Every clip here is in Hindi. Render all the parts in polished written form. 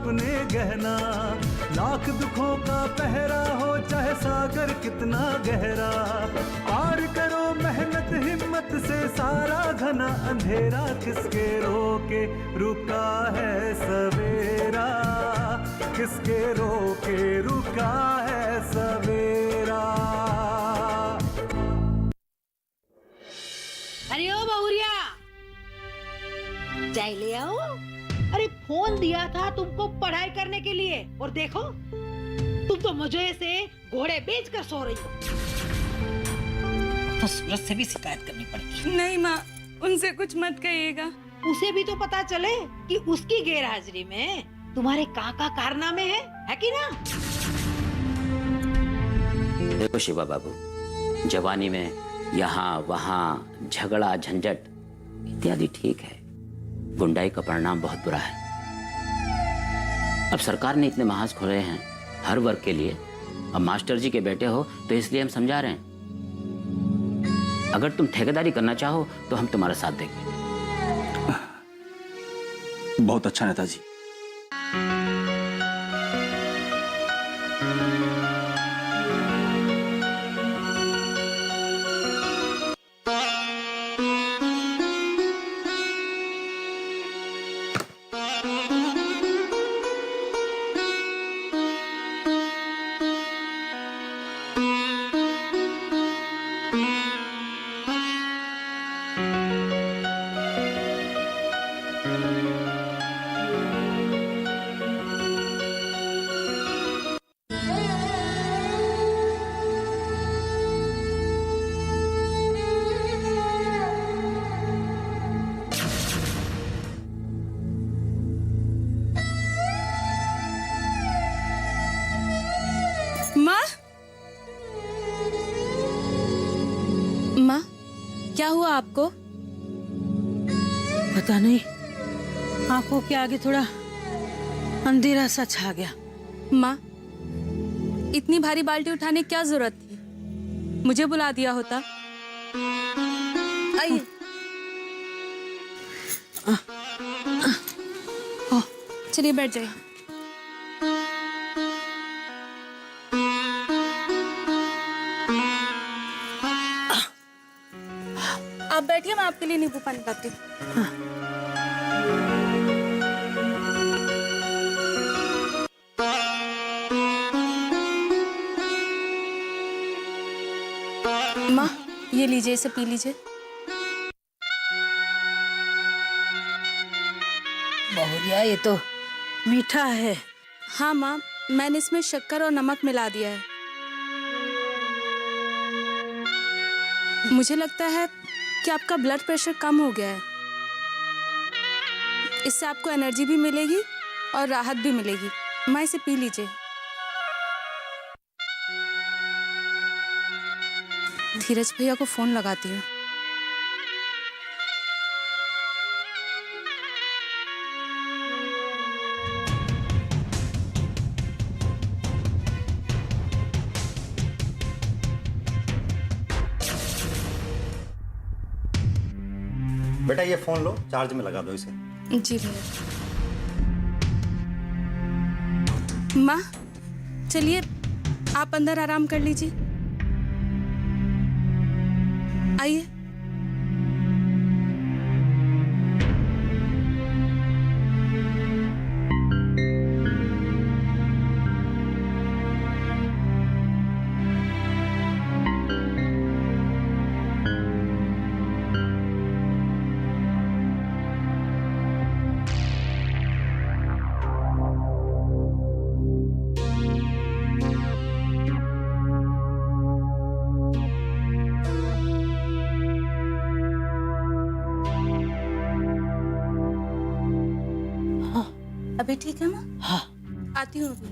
सपने गहना, लाख दुखों का पहरा हो चाहे सागर कितना गहरा, पार करो मेहनत हिम्मत से सारा घना अंधेरा, किसके रोके रुका है सवेरा, किसके रोके रुका है सवेरा। अरे ओ बहुरिया, चाय ले आओ। अरे फोन दिया था तुमको पढ़ाई करने के लिए और देखो तुम तो मुझे से घोड़े बेच कर सो रही हो। तो सूरज से भी शिकायत करनी पड़ेगी। नहीं माँ, उनसे कुछ मत कहिएगा। उसे भी तो पता चले कि उसकी गैरहाजिरी में तुम्हारे काका कारनामे है कि ना? देखो शिवा बाबू, जवानी में यहाँ वहाँ झगड़ा झंझट इत्यादि ठीक है, गुंडाई का परिणाम बहुत बुरा है। अब सरकार ने इतने महाज खोले हैं हर वर्ग के लिए, अब मास्टर जी के बेटे हो तो इसलिए हम समझा रहे हैं। अगर तुम ठेकेदारी करना चाहो तो हम तुम्हारा साथ देंगे। बहुत अच्छा नेताजी। माँ, क्या हुआ आपको? पता नहीं, आंखों के आगे थोड़ा अंधेरा सा छा गया। माँ, इतनी भारी बाल्टी उठाने की क्या जरूरत थी? मुझे बुला दिया होता। आइए। चलिए बैठ जाइए। आप बैठिए, मैं आपके लिए नींबू पानी लाती हूँ। माँ, ये लीजिए, इसे पी लीजिए। बहुरिया, ये तो मीठा है। हाँ माँ, मैंने इसमें शक्कर और नमक मिला दिया है। मुझे लगता है कि आपका ब्लड प्रेशर कम हो गया है। इससे आपको एनर्जी भी मिलेगी और राहत भी मिलेगी। माँ, इसे पी लीजिए। धीरज भैया को फोन लगाती हूँ। बेटा ये फोन लो, चार्ज में लगा दो इसे। जी भैया। माँ, चलिए आप अंदर आराम कर लीजिए। आइए। अभी ठीक है माँ? हाँ। आती हूँ अभी।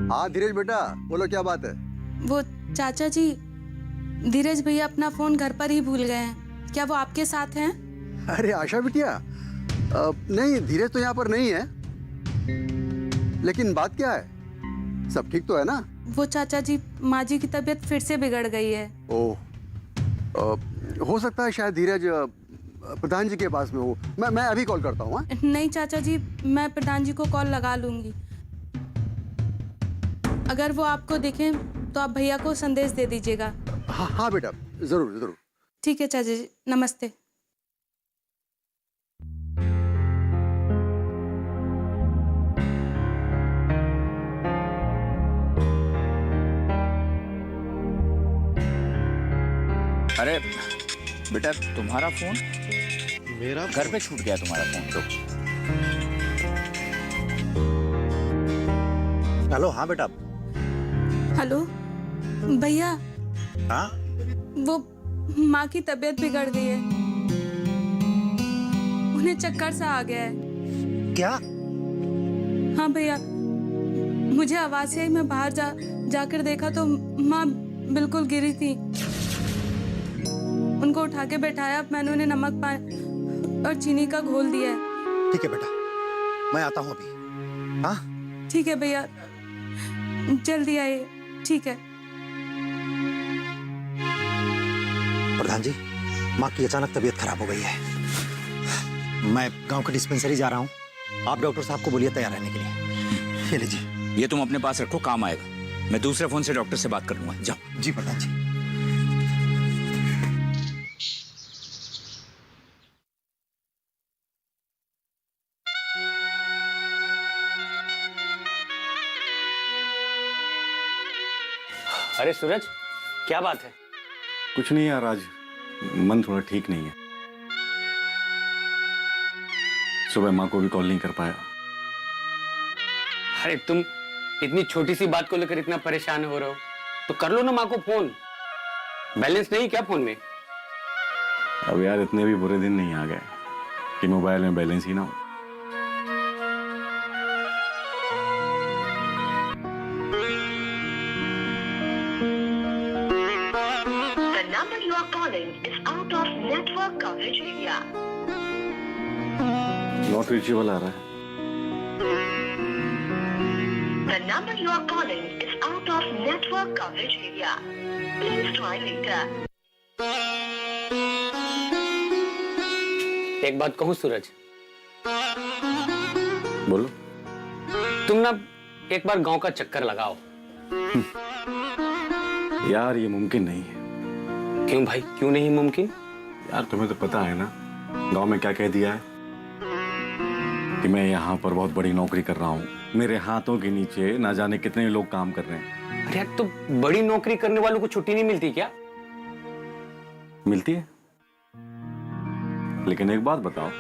हाँ धीरज बेटा, बोलो क्या बात है? वो चाचा जी, धीरज भैया अपना फोन घर पर ही भूल गए हैं। क्या वो आपके साथ हैं? अरे आशा बिटिया, नहीं धीरज तो यहाँ पर नहीं है। लेकिन बात क्या है? सब ठीक तो है ना? वो चाचा जी, माँ जी की तबीयत फिर से बिगड़ गई है। ओह, हो सकता है शायद धीरज प्रधान जी के पास में हो। मैं अभी कॉल करता हूँ। हाँ? नहीं चाचा जी, मैं प्रधान जी को कॉल लगा लूंगी। अगर वो आपको दिखें तो आप भैया को संदेश दे दीजिएगा। हाँ हाँ बेटा, जरूर जरूर। ठीक है चाचा जी, नमस्ते। अरे बेटा, तुम्हारा फोन मेरा घर पे छूट गया। तुम्हारा फोन तो हेलो। हाँ बेटा। हेलो भैया, हाँ वो माँ की तबीयत बिगड़ गई है। उन्हें चक्कर सा आ गया है। क्या? हाँ भैया, मुझे आवाज से ही मैं बाहर जाकर देखा तो माँ बिल्कुल गिरी थी। उनको उठा के बैठाया, मैंने उन्हें नमक पानी और चीनी का घोल दिया है। ठीक है बेटा, मैं आता हूँ अभी। हाँ ठीक है भैया, जल्दी आइए। ठीक है। प्रधान जी, माँ की अचानक तबीयत खराब हो गई है। मैं गांव की डिस्पेंसरी जा रहा हूँ। आप डॉक्टर साहब को बोलिए तैयार रहने के लिए। ये लीजिए। ये तुम अपने पास रखो, काम आएगा। मैं दूसरे फोन से डॉक्टर से बात कर लूंगा। जाओ। जी प्रधान जी। अरे सूरज, क्या बात है? कुछ नहीं यार, आज मन थोड़ा ठीक नहीं है। सुबह माँ को भी कॉल नहीं कर पाया। अरे तुम इतनी छोटी सी बात को लेकर इतना परेशान हो रहे हो तो कर लो ना माँ को फोन। बैलेंस नहीं क्या फोन में? अब यार इतने भी बुरे दिन नहीं आ गए कि मोबाइल में बैलेंस ही ना हो। नॉट रीचेबल आ रहा है। The number you are calling is out of network coverage area. Please try later. एक बात कहूँ सूरज, बोलो। तुम ना एक बार गांव का चक्कर लगाओ। यार ये मुमकिन नहीं है। क्यों भाई, क्यों नहीं मुमकिन? यार तुम्हें तो पता है ना गांव में क्या कह दिया है कि मैं यहाँ पर बहुत बड़ी नौकरी कर रहा हूँ। मेरे हाथों के नीचे ना जाने कितने लोग काम कर रहे हैं। अरे यार, तो बड़ी नौकरी करने वालों को छुट्टी नहीं मिलती क्या? मिलती है, लेकिन एक बात बताओ,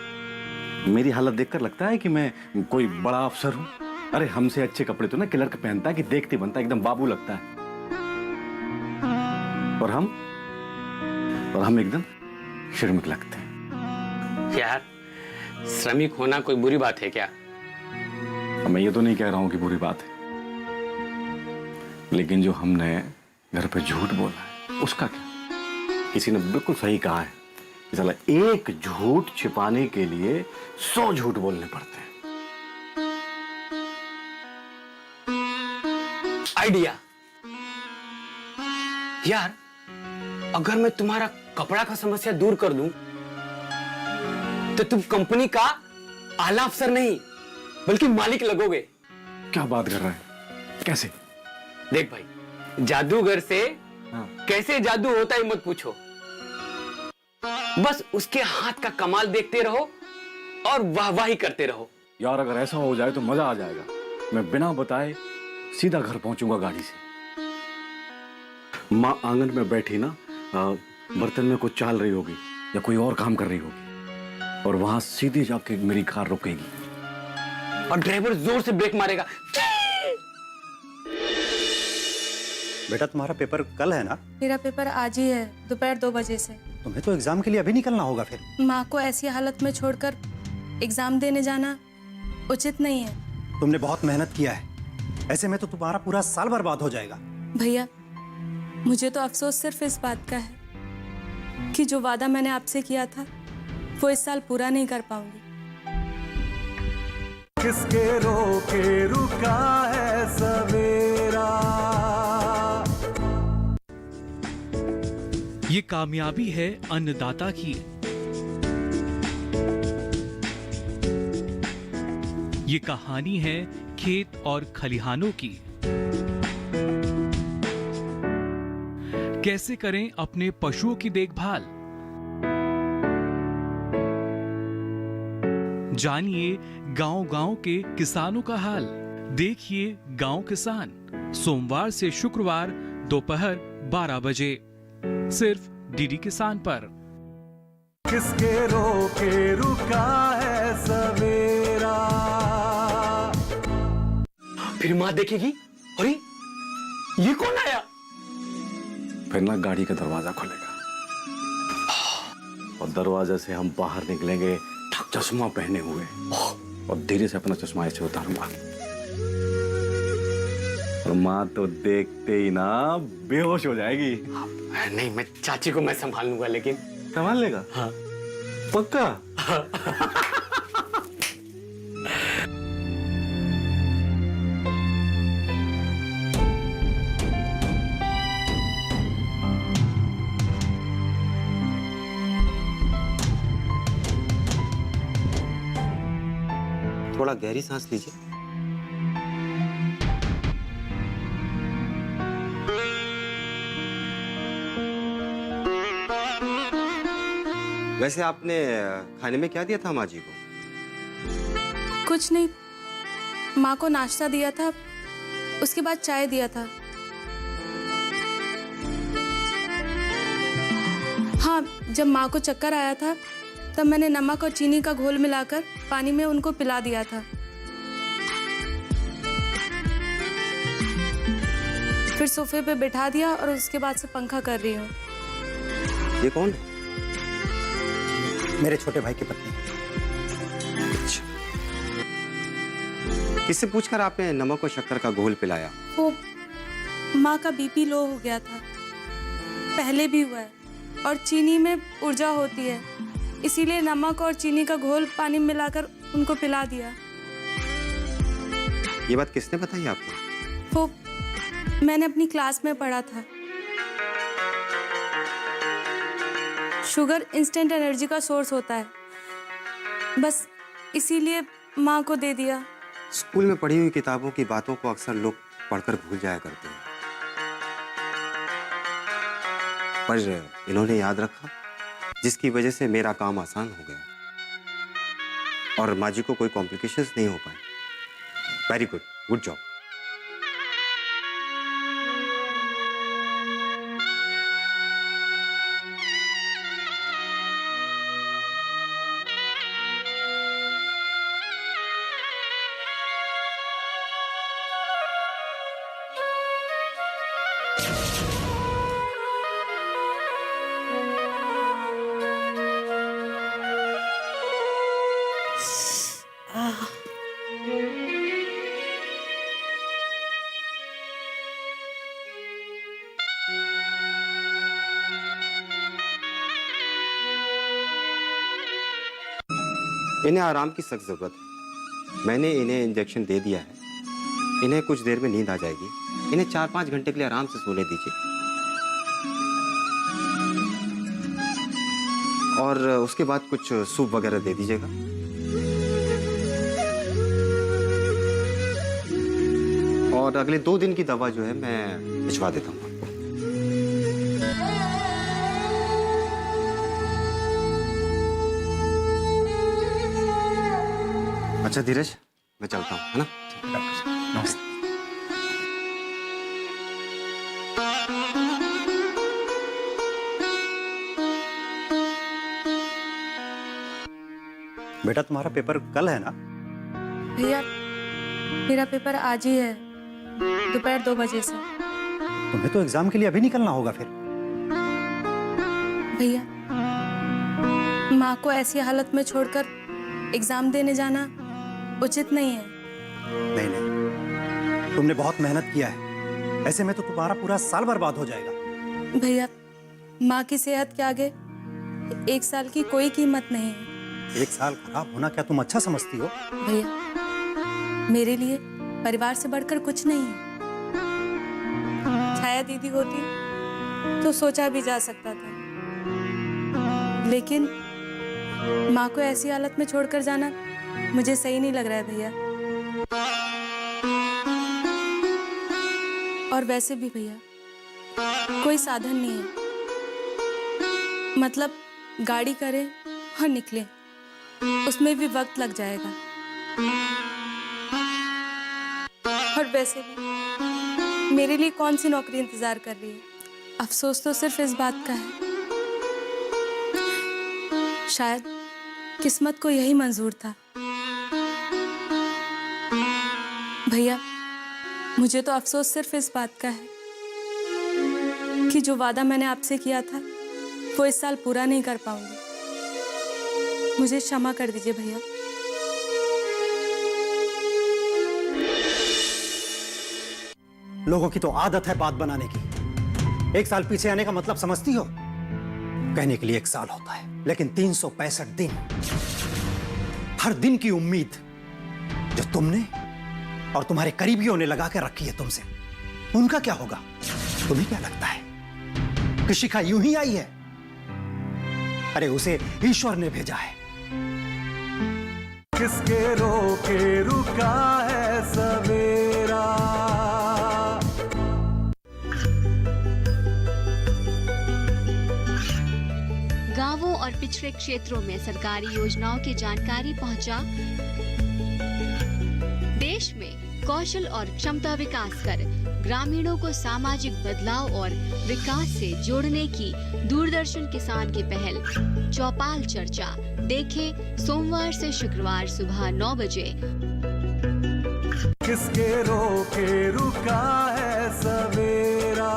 मेरी हालत देखकर लगता है कि मैं कोई बड़ा अफसर हूँ? अरे हमसे अच्छे कपड़े तो ना क्लर्क पहनता है कि देखते बनता है, एकदम बाबू लगता है। और हम एकदम श्रमिक लगते हैं। यार, श्रमिक होना कोई बुरी बात है क्या? मैं ये तो नहीं कह रहा हूं कि बुरी बात है, लेकिन जो हमने घर पे झूठ बोला है उसका क्या? किसी ने बिल्कुल सही कहा है कि साला एक झूठ छिपाने के लिए 100 झूठ बोलने पड़ते हैं। आइडिया यार, अगर मैं तुम्हारा कपड़ा का समस्या दूर कर दूं तो तुम कंपनी का आला अफसर नहीं बल्कि मालिक लगोगे। क्या बात कर रहा है? कैसे? देख भाई, जादूगर से हाँ। कैसे जादू होता है मत पूछो, बस उसके हाथ का कमाल देखते रहो और वाहवाही करते रहो। यार अगर ऐसा हो जाए तो मजा आ जाएगा। मैं बिना बताए सीधा घर पहुंचूंगा गाड़ी से। माँ आंगन में बैठी ना बर्तन में कुछ चाल रही होगी या कोई और काम कर रही होगी, और वहां सीधे जाके मेरी कार रुकेगी और ड्राइवर जोर से ब्रेक मारेगा। बेटा तुम्हारा पेपर कल है ना? मेरा पेपर आज ही है, दोपहर 2 बजे से। तुम्हें तो एग्जाम के लिए अभी निकलना होगा फिर। माँ को ऐसी हालत में छोड़कर एग्जाम देने जाना उचित नहीं है। तुमने बहुत मेहनत किया है, ऐसे में तो तुम्हारा पूरा साल बर्बाद हो जाएगा। भैया, मुझे तो अफसोस सिर्फ इस बात का है कि जो वादा मैंने आपसे किया था वो इस साल पूरा नहीं कर पाऊंगी। किसके रोके रुका है सवेरा। ये कामयाबी है अन्नदाता की। ये कहानी है खेत और खलिहानों की। कैसे करें अपने पशुओं की देखभाल, जानिए गांव-गांव के किसानों का हाल। देखिए गांव किसान, सोमवार से शुक्रवार दोपहर 12 बजे, सिर्फ डीडी किसान पर। किसके रोके रुका है सवेरा। फिर माँ देखेगी, अरे ये कौन आया? फिर ना गाड़ी का दरवाजा खुलेगा और दरवाजे से हम बाहर निकलेंगे चश्मा पहने हुए, और धीरे से अपना चश्मा ऐसे उतारूंगा और माँ तो देखते ही ना बेहोश हो जाएगी। नहीं, मैं चाची को मैं संभाल लूंगा। लेकिन संभाल लेगा? हाँ। पक्का? थोड़ा गहरी सांस लीजिए। वैसे आपने खाने में क्या दिया था माँ जी को? कुछ नहीं, माँ को नाश्ता दिया था, उसके बाद चाय दिया था। हाँ, जब माँ को चक्कर आया था तब मैंने नमक और चीनी का घोल मिलाकर पानी में उनको पिला दिया था। फिर सोफे पे बिठा दिया और उसके बाद से पंखा कर रही हूँ। ये कौन है? मेरे छोटे भाई की पत्नी। अच्छा, किससे पूछकर आपने नमक और शक्कर का घोल पिलाया? वो माँ का बीपी लो हो गया था, पहले भी हुआ है, और चीनी में ऊर्जा होती है, इसीलिए नमक और चीनी का घोल पानी में मिलाकर उनको पिला दिया। ये बात किसने बताई आपको? वो मैंने अपनी क्लास में पढ़ा था। शुगर इंस्टेंट एनर्जी का सोर्स होता है, बस इसीलिए माँ को दे दिया। स्कूल में पढ़ी हुई किताबों की बातों को अक्सर लोग पढ़कर भूल जाया करते हैं, पर इन्होंने याद रखा, जिसकी वजह से मेरा काम आसान हो गया और माँ जी को कोई कॉम्प्लिकेशंस नहीं हो पाए। Very good, good job. इन्हें आराम की सख्त जरूरत है। मैंने इन्हें इंजेक्शन दे दिया है, इन्हें कुछ देर में नींद आ जाएगी। इन्हें 4-5 घंटे के लिए आराम से सोने दीजिए, और उसके बाद कुछ सूप वगैरह दे दीजिएगा। और अगले 2 दिन की दवा जो है मैं भिजवा देता हूँ आपको। अच्छा धीरज, मैं चलता हूँ, है ना? नमस्ते। बेटा, तुम्हारा पेपर कल है ना? भैया, मेरा पेपर आज ही है, दोपहर 2 बजे से। तुम्हें तो एग्जाम के लिए अभी निकलना होगा फिर। भैया, माँ को ऐसी हालत में छोड़कर एग्जाम देने जाना उचित नहीं है। नहीं नहीं, तुमने बहुत मेहनत किया है, ऐसे में तो तुम्हारा पूरा साल बर्बाद हो जाएगा। भैया, माँ की सेहत के आगे 1 साल की कोई कीमत नहीं है। 1 साल खराब होना क्या तुम अच्छा समझती हो? भैया, मेरे लिए परिवार से बढ़कर कुछ नहीं है। छाया दीदी होती तो सोचा भी जा सकता था, लेकिन माँ को ऐसी हालत में छोड़कर जाना मुझे सही नहीं लग रहा है भैया। और वैसे भी भैया, कोई साधन नहीं है, मतलब गाड़ी करें और निकले, उसमें भी वक्त लग जाएगा। और वैसे भी मेरे लिए कौन सी नौकरी इंतजार कर रही है? अफसोस तो सिर्फ इस बात का है, शायद किस्मत को यही मंजूर था। भैया, मुझे तो अफसोस सिर्फ इस बात का है कि जो वादा मैंने आपसे किया था वो इस साल पूरा नहीं कर पाऊंगी। मुझे क्षमा कर दीजिए भैया। लोगों की तो आदत है बात बनाने की। 1 साल पीछे आने का मतलब समझती हो? कहने के लिए 1 साल होता है, लेकिन 365 दिन, हर दिन की उम्मीद जो तुमने और तुम्हारे करीबियों ने लगा के रखी है तुमसे, उनका क्या होगा? तुम्हें क्या लगता है कि शिखा यूं ही आई है? अरे उसे ईश्वर ने भेजा है। किसके रोके रुका है सवेरा। गांवों और पिछड़े क्षेत्रों में सरकारी योजनाओं की जानकारी पहुंचा। देश में कौशल और क्षमता विकास कर ग्रामीणों को सामाजिक बदलाव और विकास से जोड़ने की दूरदर्शन किसान की पहल चौपाल चर्चा देखें सोमवार से शुक्रवार सुबह 9 बजे। किसके रोके रुका है सवेरा।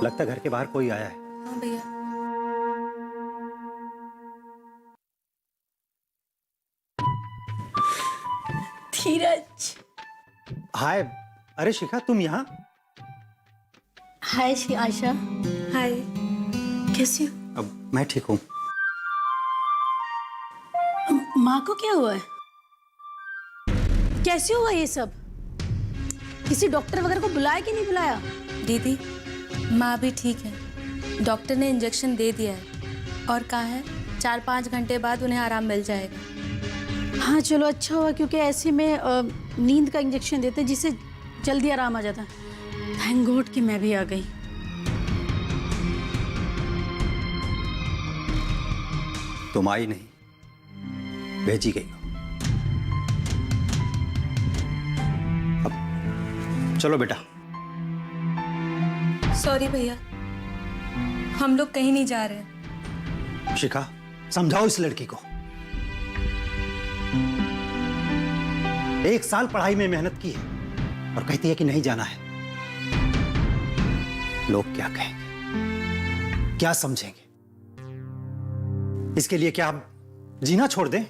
लगता घर के बाहर कोई आया है। हाँ भैया। धीरज। हाय। अरे शिखा, तुम यहाँ? हाय श्री आशा। हाय। कैसी हो? अब मैं ठीक हूँ। माँ को क्या हुआ है? कैसे हुआ ये सब? किसी डॉक्टर वगैरह को बुलाया कि नहीं बुलाया? दीदी, माँ भी ठीक है। डॉक्टर ने इंजेक्शन दे दिया है और कहा है 4-5 घंटे बाद उन्हें आराम मिल जाएगा। हाँ चलो अच्छा हुआ, क्योंकि ऐसे में नींद का इंजेक्शन देते हैं जिससे जल्दी आराम आ जाता है। थैंक गॉड कि मैं भी आ गई। तुम आई नहीं, भेजी गई हो। अब चलो बेटा। सॉरी भैया, हम लोग कहीं नहीं जा रहे। शिखा, समझाओ इस लड़की को। 1 साल पढ़ाई में मेहनत की है और कहती है कि नहीं जाना है। लोग क्या कहेंगे, क्या समझेंगे? इसके लिए क्या आप जीना छोड़ दें?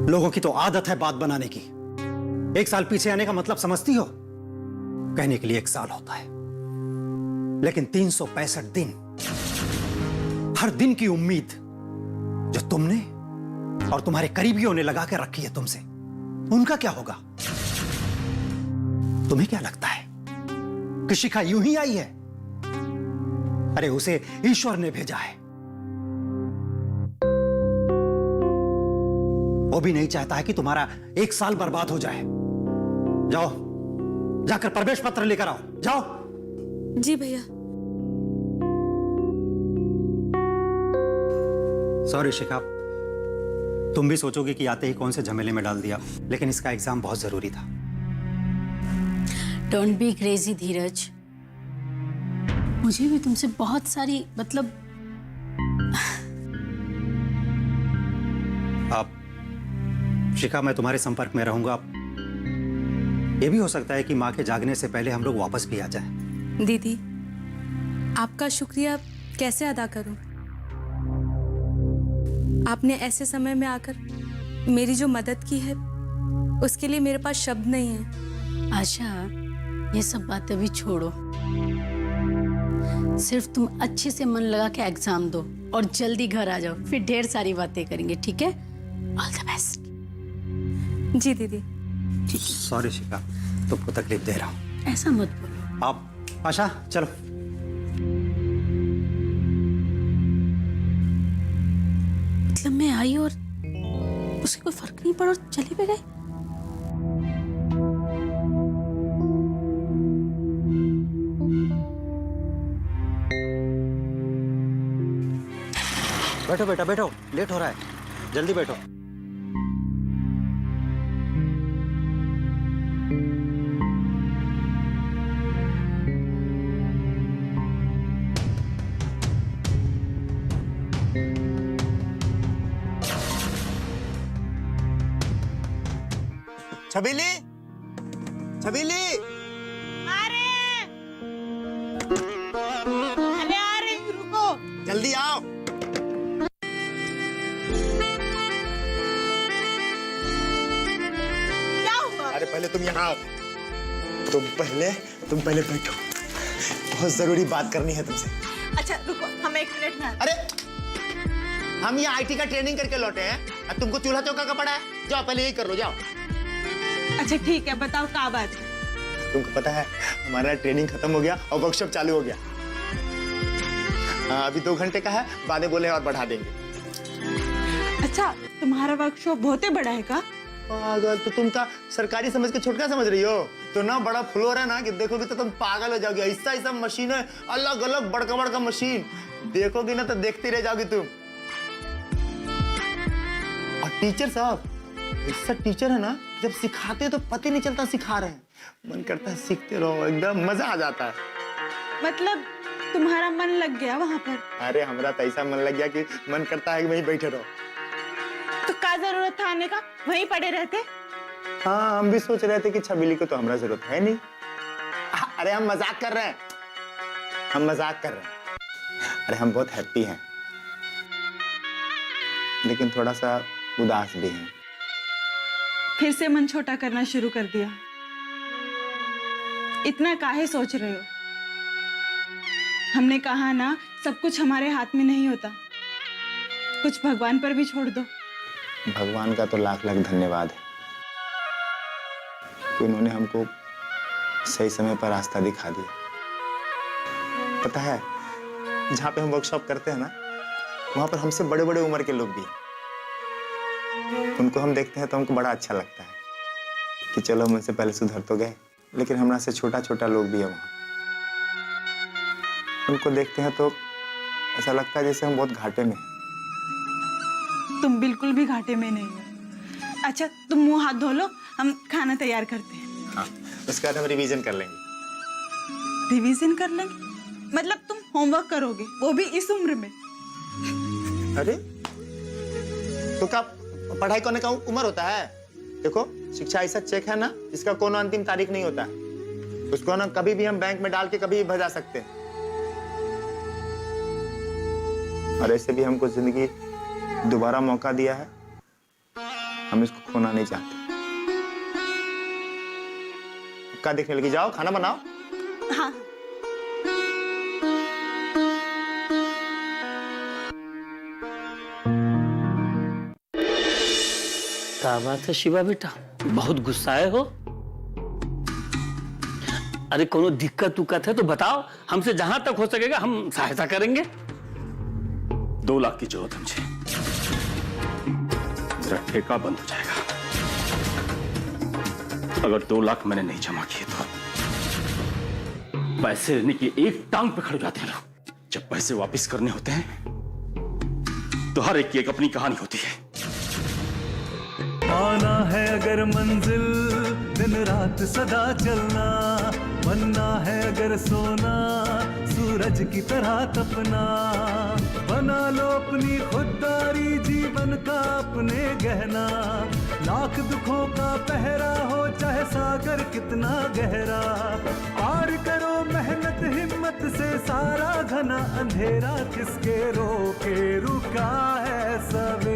लोगों की तो आदत है बात बनाने की। 1 साल पीछे आने का मतलब समझती हो? कहने के लिए 1 साल होता है, लेकिन 365 दिन, हर दिन की उम्मीद जो तुमने और तुम्हारे करीबियों ने लगा के रखी है तुमसे, उनका क्या होगा? तुम्हें क्या लगता है कि शिखा यूं ही आई है? अरे उसे ईश्वर ने भेजा है। वो भी नहीं चाहता है कि तुम्हारा 1 साल बर्बाद हो जाए। जाओ, जाकर प्रवेश पत्र लेकर आओ। जाओ। जी भैया। सॉरी शिखा, तुम भी सोचोगे कि आते ही कौन से झमेले में डाल दिया, लेकिन इसका एग्जाम बहुत जरूरी था। डोंट बी क्रेजी धीरज, मुझे भी तुमसे बहुत सारी मतलब आप शिखा, मैं तुम्हारे संपर्क में रहूंगा। ये भी हो सकता है कि माँ के जागने से पहले हम लोग वापस भी आ जाएं। दीदी, आपका शुक्रिया कैसे अदा करूं? आपने ऐसे समय में आकर मेरी जो मदद की है उसके लिए मेरे पास शब्द नहीं है। आशा, ये सब बातें अभी छोड़ो, सिर्फ तुम अच्छे से मन लगा के एग्जाम दो और जल्दी घर आ जाओ, फिर ढेर सारी बातें करेंगे, ठीक है? All the best. जी दीदी। सॉरी शिखा, तुमको तकलीफ दे रहा हूँ। ऐसा मत बोलो। आप आशा चलो। मतलब मैं आई और उसे कोई फर्क नहीं पड़ा और चले भी गए। बैठो बेटा बैठो, लेट हो रहा है, जल्दी बैठो। छबीली, छबीली, अरे आ रही, रुको। जल्दी आओ। क्या हुआ? अरे पहले तुम यहाँ आओ। तुम पहले बैठो, बहुत जरूरी बात करनी है तुमसे। अच्छा रुको, हम 1 मिनट में। अरे हम यहाँ आईटी का ट्रेनिंग करके लौटे हैं और तुमको चूल्हा चौका का पड़ा है। जाओ पहले यही कर लो, जाओ। अच्छा ठीक है, बताओ क्या बात है? तुमको पता है हमारा ट्रेनिंग खत्म हो गया और वर्कशॉप चालू हो गया। अभी 2 घंटे का है, बाद बोले और बढ़ा देंगे। अच्छा, तुम्हारा वर्कशॉप बहुत ही बड़ा है का? पागल, तो तुम का सरकारी समझ के छोटका समझ रही हो? तो ना बड़ा फ्लोर है ना कि देखोगे तो तुम पागल हो जाओगे। ऐसा मशीन है, अलग अलग बड़का बड़का मशीन, देखोगे ना तो देखती रह जाओगी तुम। और टीचर साहब ऐसा टीचर है ना, जब सिखाते हैं तो पता नहीं चलता सिखा रहे हैं, मन करता है सीखते रहो, एकदम मजा आ जाता है। मतलब तुम्हारा मन लग गया वहाँ पर? अरे हमरा तो ऐसा मन लग गया कि मन करता है कि वहीं बैठे रहो। तो क्या जरूरत था आने का, वहीं पड़े रहते। हाँ, हम भी सोच रहे थे कि छबीली को तो हमारा जरूरत है नहीं। अरे हम मजाक कर रहे हैं, हम मजाक कर रहे हैं। अरे हम बहुत हैप्पी हैं, लेकिन थोड़ा सा उदास भी हैं। फिर से मन छोटा करना शुरू कर दिया। इतना काहे सोच रहे हो? हमने कहा ना, सब कुछ हमारे हाथ में नहीं होता, कुछ भगवान पर भी छोड़ दो। भगवान का तो लाख लाख धन्यवाद है कि उन्होंने हमको सही समय पर रास्ता दिखा दिया। पता है, जहाँ पे हम वर्कशॉप करते हैं ना, वहां पर हमसे बड़े बड़े उम्र के लोग भी हैं। उनको हम देखते हैं तो हमको बड़ा अच्छा लगता है कि चलो हम उनसे पहले सुधर तो गए, लेकिन हमरा से छोटा छोटा लोग भी है वहाँ। उनको देखते हैं तो ऐसा लगता है जैसे हम बहुत घाटे में हैं। तुम बिल्कुल भी घाटे में नहीं हो। अच्छा तुम मुंह हाथ धो लो, हम खाना तैयार करते हैं। हाँ, उसके बाद हम रिवीजन कर लेंगे। रिवीजन कर लेंगे? मतलब तुम होमवर्क करोगे, वो भी इस उम्र में? अरे तो क्या पढ़ाई करने का उम्र होता है? देखो, शिक्षा ऐसा चेक है ना जिसका कोनो अंतिम तारीख नहीं होता है। उसको ना कभी भी हम बैंक में डाल के कभी भी भजा सकते हैं। और ऐसे भी हमको जिंदगी दोबारा मौका दिया है, हम इसको खोना नहीं चाहते। क्या देखने लगी? जाओ खाना बनाओ। हाँ। क्या बात है शिवा बेटा, बहुत गुस्साए हो? अरे कोनो दिक्कत उक्कत है तो बताओ, हमसे जहां तक हो सकेगा हम सहायता करेंगे। 2 लाख की जरूरत है मुझे, मेरा ठेका बंद हो जाएगा अगर 2 लाख मैंने नहीं जमा किए तो। पैसे लेने की एक टांग पे खड़े जाते हैं लोग, जब पैसे वापस करने होते हैं तो हर एक की एक अपनी कहानी होती है। पाना है अगर मंजिल दिन रात सदा चलना, बनना है अगर सोना सूरज की तरह तपना, बना लो अपनी खुददारी जीवन का अपने गहना, लाख दुखों का पहरा हो चाहे सागर कितना गहरा, पार करो मेहनत हिम्मत से सारा घना अंधेरा, किसके रोके रुका है सब